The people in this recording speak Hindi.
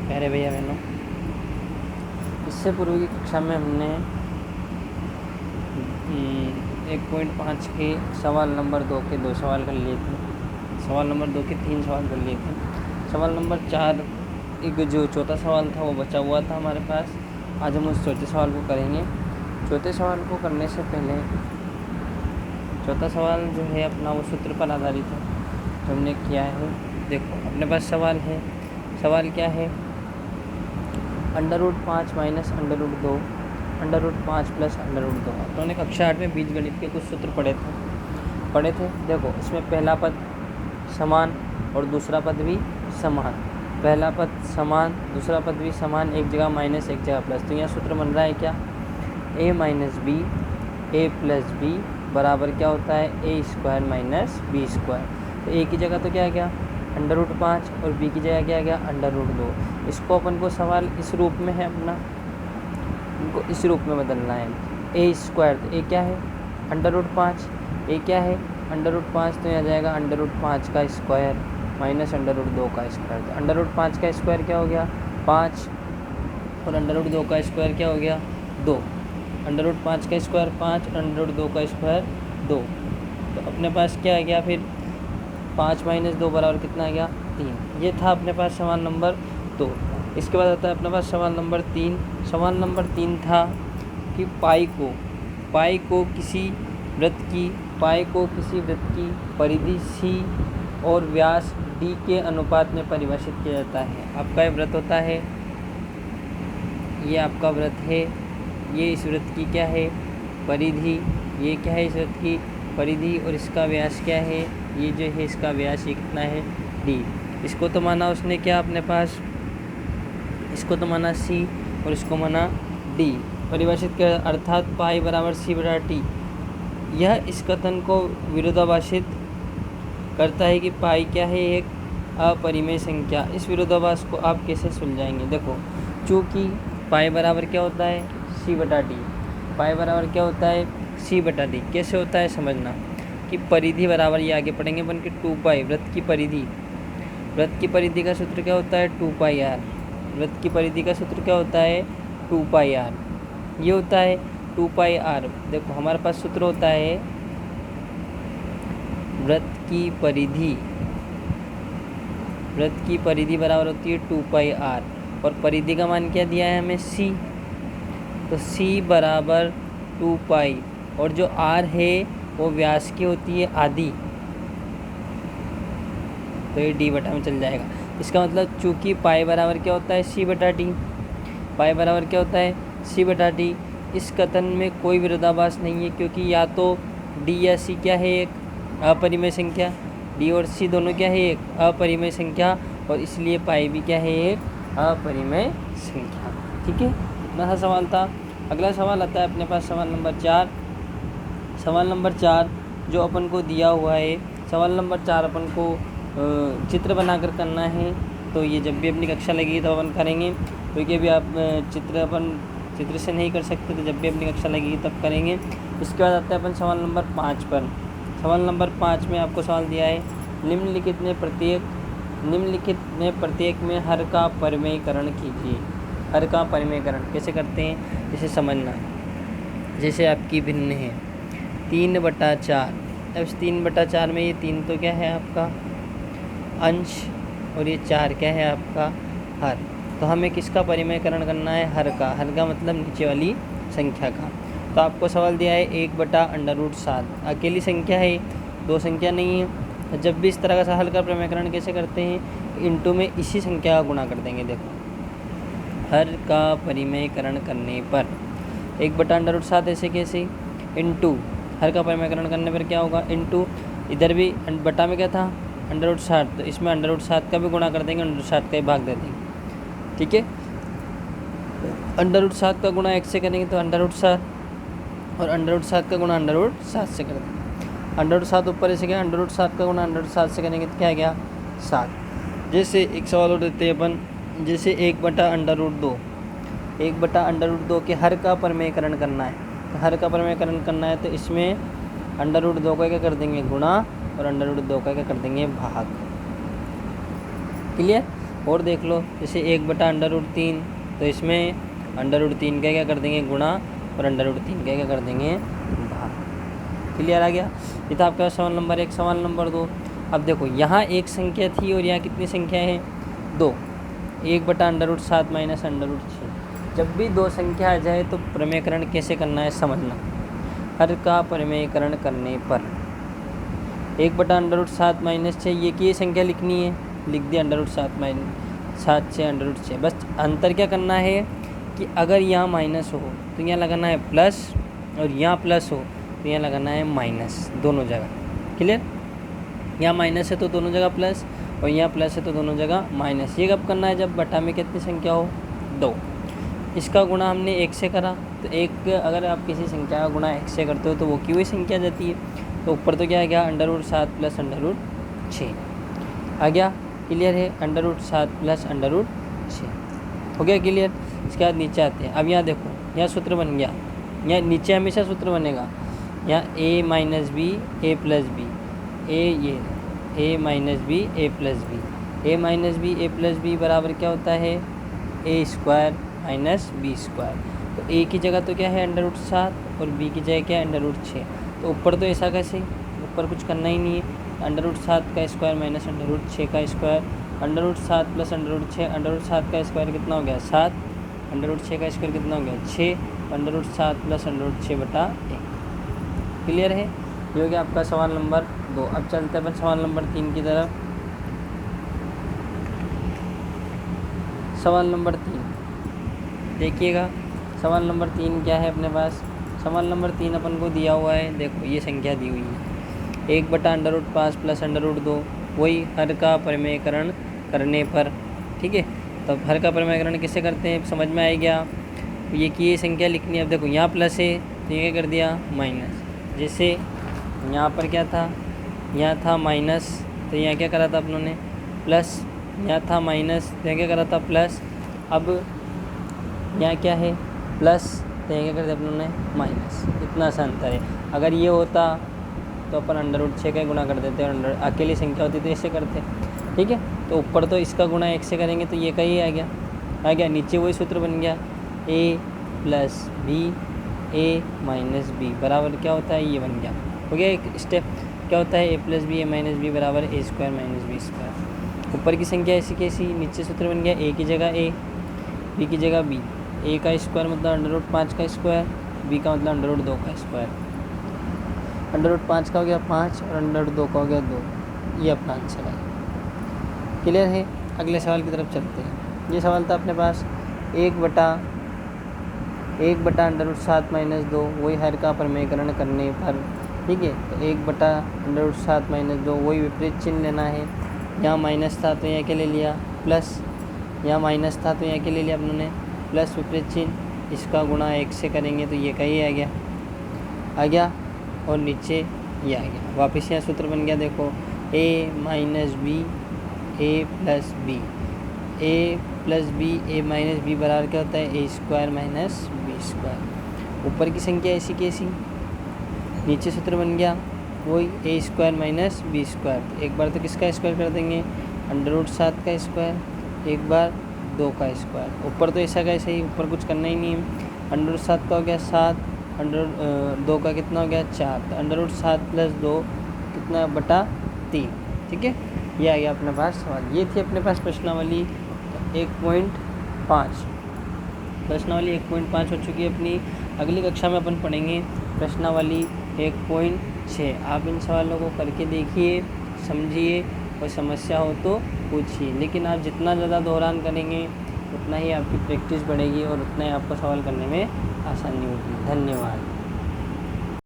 प्यारे भैया बहनों, इससे पूर्व की कक्षा में हमने 1.5 के सवाल नंबर 2 के 2 सवाल कर लिए थे। सवाल नंबर 2 के 3 सवाल कर लिए थे। सवाल नंबर 4 एक जो चौथा सवाल था वो बचा हुआ था हमारे पास। आज हम उस चौथे सवाल को करेंगे। चौथे सवाल को करने से पहले चौथा सवाल जो है अपना वो सूत्र पर आधारित है जो हमने किया है। देखो अपने पास सवाल है। सवाल क्या है? √5 माइनस √2 √5 प्लस √2। अपने कक्षा 8 में बीजगणित के कुछ सूत्र पढ़े थे। देखो इसमें पहला पद समान और दूसरा पद भी समान। पहला पद समान, दूसरा पद भी समान, एक जगह माइनस एक जगह प्लस। तो यहाँ सूत्र बन रहा है क्या? a minus B A plus B बराबर क्या होता है? a² minus b²। तो a की जगह तो क्या गया? √5 और b की जगह क्या गया? √2। इसको अपन को सवाल इस रूप में है अपना, इनको इस रूप में बदलना है। a², तो a क्या है? √5। a क्या है? √5, तो यहाँ जाएगा √5 का स्क्वायर माइनस √2 का स्क्वायर। तो √5 का स्क्वायर क्या हो गया? 5 और √2 का स्क्वायर क्या हो गया? 2। √5 का स्क्वायर 5 और √2 का स्क्वायर 2। तो अपने पास क्या आ गया फिर? 5 माइनस 2 बराबर कितना आ गया? 3। ये था अपने पास सवाल नंबर 2। इसके बाद आता है अपने पास सवाल नंबर 3। सवाल नंबर 3 था कि पाई को किसी वृत्त की परिधि C और व्यास D के अनुपात में परिभाषित किया जाता है। आपका ये वृत्त होता है, ये आपका वृत्त है, ये इस वृत्त की क्या है? परिधि। ये क्या है? इस वृत्त की परिधि। और इसका व्यास क्या है? ये जो है इसका व्यास ये कितना है? D। इसको तो माना उसने क्या अपने पास? इसको तो माना C और इसको माना D। परिभाषित किया अर्थात पाई बराबर C/T। यह इस कथन को विरोधाभासित करता है कि पाई क्या है? एक अपरिमेय संख्या। इस विरोधाभास को आप कैसे सुलझाएंगे? देखो, चूँकि पाई बराबर क्या होता है? C/T। पाई बराबर क्या होता है? C/T। कैसे होता है समझना कि परिधि बराबर, ये आगे पढ़ेंगे अपन कि 2π वृत्त की परिधि का सूत्र क्या होता है? 2πr। वृत्त की परिधि का सूत्र क्या होता है? 2πr। ये होता है 2πr। देखो हमारे पास सूत्र होता है वृत्त की परिधि बराबर होती है 2πr और परिधि का मान क्या दिया है हमें? C। तो C बराबर 2π और जो r है वो व्यास की होती है आधी, तो ये D बटा में चल जाएगा। इसका मतलब चूँकि पाई बराबर क्या होता है? C/T। पाई बराबर क्या होता है? C/T। इस कथन में कोई विरोधाभास नहीं है क्योंकि या तो D या C क्या है? एक अपरिमेय संख्या। D और C दोनों क्या है? एक अपरिमेय संख्या और इसलिए पाई भी क्या है? एक अपरिमेय संख्या। ठीक है, इतना सा सवाल था। अगला सवाल आता है अपने पास सवाल नंबर 4। सवाल नंबर 4 जो अपन को दिया हुआ है, सवाल नंबर 4 अपन को चित्र बनाकर करना है। तो ये जब भी अपनी कक्षा लगेगी तो अपन करेंगे, क्योंकि अभी आप चित्र से नहीं कर सकते, तो जब भी अपनी कक्षा लगेगी तब करेंगे। इसके बाद आता है अपन सवाल नंबर 5 पर। सवाल नंबर 5 में आपको सवाल दिया है, निम्नलिखित में प्रत्येक में हर का परिमेयकरण कीजिए। हर का परिमेयकरण कैसे करते हैं इसे समझना। जैसे आपकी भिन्न है 3/4। अब इस 3/4 में ये 3 तो क्या है आपका? अंश और ये 4 क्या है आपका? हर। तो हमें किसका परिमेयकरण करना है? हर का। हर का मतलब नीचे वाली संख्या का। तो आपको सवाल दिया है 1/√7। अकेली संख्या है, दो संख्या नहीं है। तो जब भी इस तरह का हल का परिमेयकरण कैसे करते हैं? इंटू में इसी संख्या का गुणा कर देंगे। देखो हर का परिमेयकरण करने पर 1/√7 ऐसे कैसे? इंटू हर का परिमेयकरण करने पर क्या होगा? इंटू इधर भी बटा में क्या था? √7, तो इसमें √7 का भी गुणा कर देंगे, √7 का ही भाग दे देंगे। ठीक है, √7 का गुणा 1 से करेंगे तो √7 और √7 का गुणा √7 से कर देंगे। √7 ऊपर ऐसे गया, √7 का गुणा √7 से करेंगे तो क्या गया? 7। जैसे एक सवाल और देते हैं अपन, जैसे 1/√2 1/√2 के हर का परिमेयकरण करना है। तो हर का परिमेयकरण करना है तो इसमें √2 का क्या कर देंगे? गुणा और √2 का क्या कर देंगे? भाग। क्लियर? और देख लो, जैसे 1/√3, तो इसमें √3 का क्या कर देंगे गुणा और √3 का क्या कर देंगे भाग। क्लियर आ गया। ये था आपका सवाल नंबर 1। सवाल नंबर 2, अब देखो यहाँ एक संख्या थी और यहाँ कितनी संख्या है 2, 1/√7 माइनस √6। जब भी दो संख्या आ जाए तो प्रमेयकरण कैसे करना है समझना। हर का प्रमेयकरण करने पर 1/√7 माइनस 6 ये की संख्या लिखनी है, लिख दिया √7 माइनस 7 6 √6। बस अंतर क्या करना है कि अगर यहाँ माइनस हो तो यहाँ लगाना है प्लस, और यहाँ प्लस हो तो यहाँ लगाना है माइनस, दोनों जगह। क्लियर। यहाँ माइनस है तो दोनों जगह प्लस, और यहाँ प्लस है तो दोनों जगह माइनस। ये कब करना है, जब बटा में कितनी संख्या हो 2। इसका गुणा हमने 1 से करा, तो एक अगर आप किसी संख्या का गुणा 1 से करते हो तो वो की हुई संख्या जाती है। तो ऊपर तो क्या आ गया √7 प्लस √6 आ गया। क्लियर है। √7 प्लस √6 हो गया क्लियर। इसके बाद नीचे आते हैं। अब यहाँ देखो, यहाँ सूत्र बन गया, यहाँ नीचे हमेशा सूत्र बनेगा। यहाँ a minus B A plus B, ये a minus B A plus B, a minus B A plus B बराबर क्या होता है a² माइनस b²। तो a की जगह तो क्या है √7 और b की जगह क्या है √6। तो ऊपर तो ऐसा कैसे, ऊपर कुछ करना ही नहीं है। √7 का स्क्वायर माइनस √6 का स्क्वायर, √7 प्लस √6, √7 का स्क्वायर कितना हो गया 7, √6 का स्क्वायर कितना हो गया 6, √7 प्लस √6/1। क्लियर है। ये हो गया आपका सवाल नंबर 2। अब चलते हैं अपन सवाल नंबर 3 की तरफ। सवाल नंबर 3 देखिएगा। सवाल नंबर 3 क्या है अपने पास। सवाल नंबर 3 अपन को दिया हुआ है, देखो ये संख्या दी हुई है 1/√5 प्लस √2, वही हर का प्रमेयकरण करने पर। ठीक है, तो हर का प्रमेयकरण किससे करते हैं समझ में आएगा। तो ये की संख्या लिखनी है। अब देखो यहाँ प्लस है तो ये क्या कर दिया माइनस। जैसे यहाँ पर क्या था, यहाँ था माइनस, तो यहाँ क्या करा था अपनों ने प्लस, यहाँ था माइनस तो यहाँ क्या करा था प्लस। अब यहाँ क्या है प्लस, तो यहाँ क्या कर दिया अपनों ने माइनस। इतना सा अंतर है। अगर ये होता तो अपन √6 का गुणा कर देते, और अकेली संख्या होती तो ऐसे करते। ठीक है, तो ऊपर तो इसका गुणा 1 से करेंगे तो ये का ही आ गया। नीचे वही सूत्र बन गया a plus B a minus B बराबर क्या होता है, ये बन गया। हो गया एक स्टेप। क्या होता है a plus B a minus B बराबर a² माइनस b²। ऊपर की संख्या ऐसी कैसी, नीचे सूत्र बन गया a की जगह a, b की जगह b। a का स्क्वायर मतलब √5 का स्क्वायर, b का मतलब √2 का स्क्वायर। √5 का हो गया 5 और √2 का हो गया 2। ये अपना आंसर है। क्लियर है। अगले सवाल की तरफ चलते हैं। ये सवाल था अपने पास 1/√7 माइनस 2, वही हर का प्रमेयकरण करने पर। ठीक है, तो 1/√7 माइनस 2 वही विपरीत चिन्ह लेना है। यहाँ माइनस था तो यहाँ के ले लिया प्लस, यहाँ माइनस था तो यहाँ के ले लिया अपनों ने प्लस विपरीत चिन्ह। इसका गुणा 1 से करेंगे तो ये का ही आ गया और नीचे ये आ गया। वापस यहाँ सूत्र बन गया, देखो a minus B A plus B, a plus B A minus B बराबर क्या होता है a² माइनस b²। ऊपर की संख्या ऐसी कैसी, नीचे सूत्र बन गया वही a² माइनस b²। एक बार तो किसका स्क्वायर कर देंगे √7 का स्क्वायर, एक बार 2 का स्क्वायर। ऊपर तो ऐसा का ऐसा ही, ऊपर कुछ करना ही नहीं है। √7 का हो गया 7, √2 का कितना हो गया 4, तो √7 प्लस 2 कितना बटा 3। ठीक है, ये आ गया अपने पास सवाल। ये थी अपने पास प्रश्नावली 1.5। प्रश्नावली 1.5 हो चुकी है अपनी। अगली कक्षा में अपन पढ़ेंगे प्रश्नावली 1.6। आप इन सवालों को करके देखिए, समझिए, कोई समस्या हो तो पूछिए। लेकिन आप जितना ज़्यादा दोहरान करेंगे उतना ही आपकी प्रैक्टिस बढ़ेगी और उतना ही आपको सवाल करने में आसानी होगी। धन्यवाद।